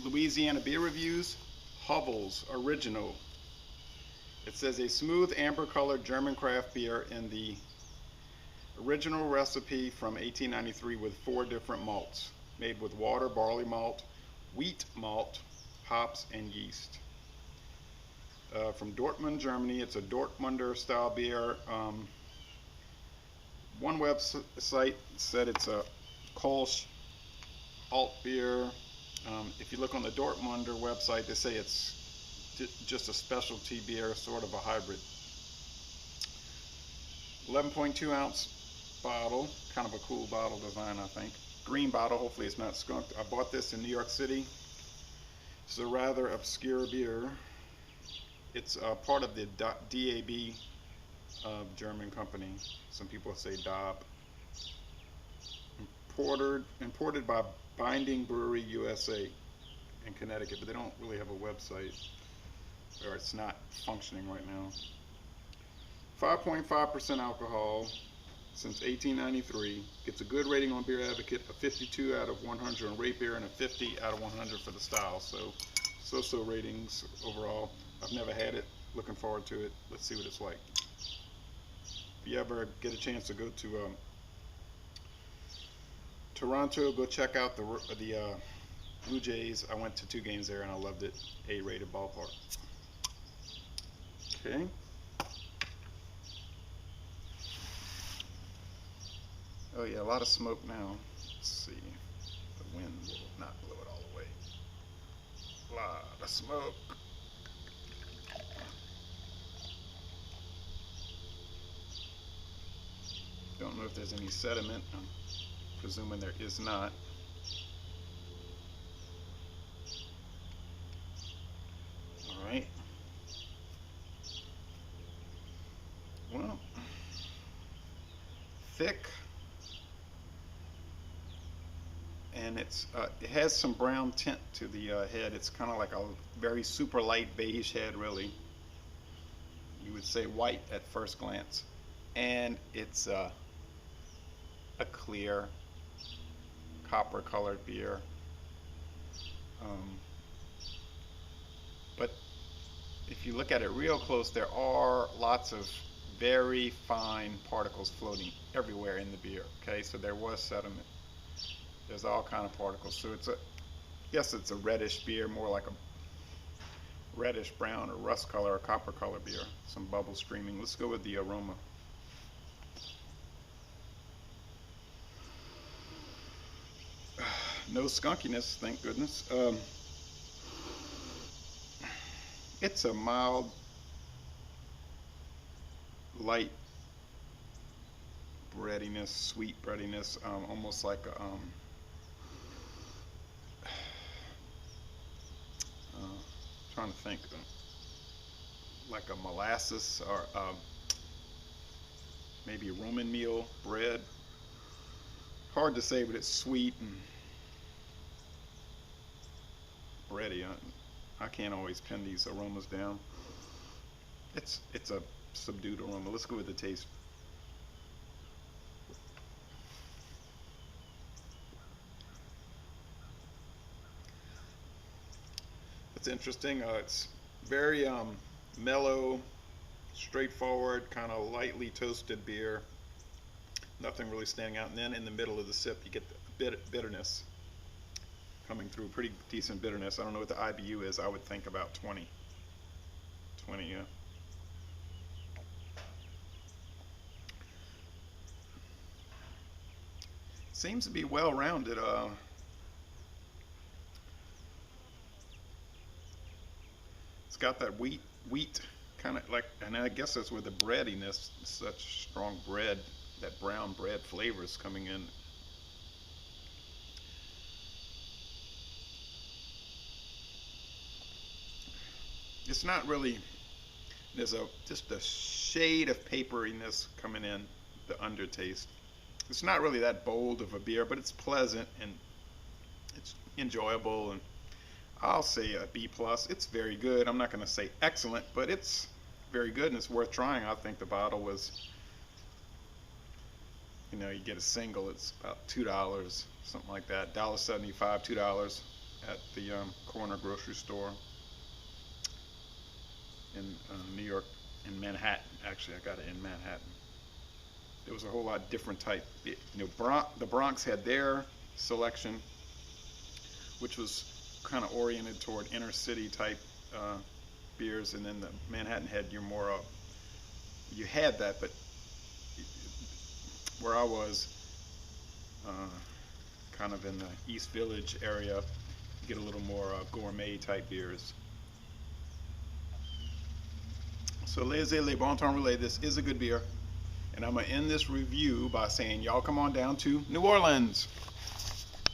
Louisiana beer reviews. Hovels original. It says a smooth amber colored German craft beer in the original recipe from 1893 with 4 different malts, made with water, barley malt, wheat malt, hops, and yeast. From Dortmund, Germany. It's a Dortmunder style beer. One website said it's a Kolsch alt beer. If you look on the Dortmunder website, they say it's just a specialty beer, sort of a hybrid. 11.2 ounce bottle, kind of a cool bottle design, I think. Green bottle, hopefully it's not skunked. I bought this in New York City. It's a rather obscure beer. It's part of the DAB German company. Some people say DAB. Imported by Binding Brewery USA in Connecticut, but they don't really have a website, or it's not functioning right now. 5.5% alcohol since 1893. Gets a good rating on Beer Advocate, a 52 out of 100 on Rate Beer, and a 50 out of 100 for the style. So ratings overall. I've never had it. Looking forward to it. Let's see what it's like. If you ever get a chance to go to Toronto, go check out the Blue Jays. I went to 2 games there and I loved it. A-rated ballpark. Okay. Oh yeah, a lot of smoke now. Let's see. The wind will not blow it all away. A lot of smoke. Don't know if there's any sediment. I'm presuming there is not. All right. Well, thick, and it has some brown tint to the head. It's kind of like a very super light beige head, really. You would say white at first glance, and it's a clear copper colored beer. But if you look at it real close, there are lots of very fine particles floating everywhere in the beer. Okay, so there was sediment. There's all kind of particles. So yes, it's a reddish beer, more like a reddish brown or rust color or copper color beer. Some bubbles streaming. Let's go with the aroma. No skunkiness, thank goodness. It's a mild, light breadiness, sweet breadiness, almost like a trying to think, like a molasses or maybe a Roman meal bread. Hard to say, but it's sweet and bready. I can't always pin these aromas down. It's a subdued aroma. Let's go with the taste. It's interesting. It's very mellow, straightforward, kind of lightly toasted beer. Nothing really standing out. And then in the middle of the sip, you get the bitterness coming through. Pretty decent bitterness. I don't know what the IBU is. I would think about 20. 20, yeah. Seems to be well-rounded. It's got that wheat kind of like, and I guess that's where the breadiness, such strong bread, that brown bread flavor is coming in. It's not really, there's just a shade of paperiness coming in, the undertaste. It's not really that bold of a beer, but it's pleasant and it's enjoyable, and I'll say a B+. It's very good. I'm not going to say excellent, but it's very good and it's worth trying. I think the bottle was, you get a single, it's about $2, something like that. $1.75, $2. at the corner grocery store in New York, in Manhattan. Actually, I got it in Manhattan. There was a whole lot different type. You know, the Bronx had their selection, which was kind of oriented toward inner city type beers, and then the Manhattan had your more you had that, but where I was, kind of in the East Village area, you get a little more gourmet type beers. So Les Bon Temps Relais, this is a good beer. And I'm going to end this review by saying, y'all come on down to New Orleans.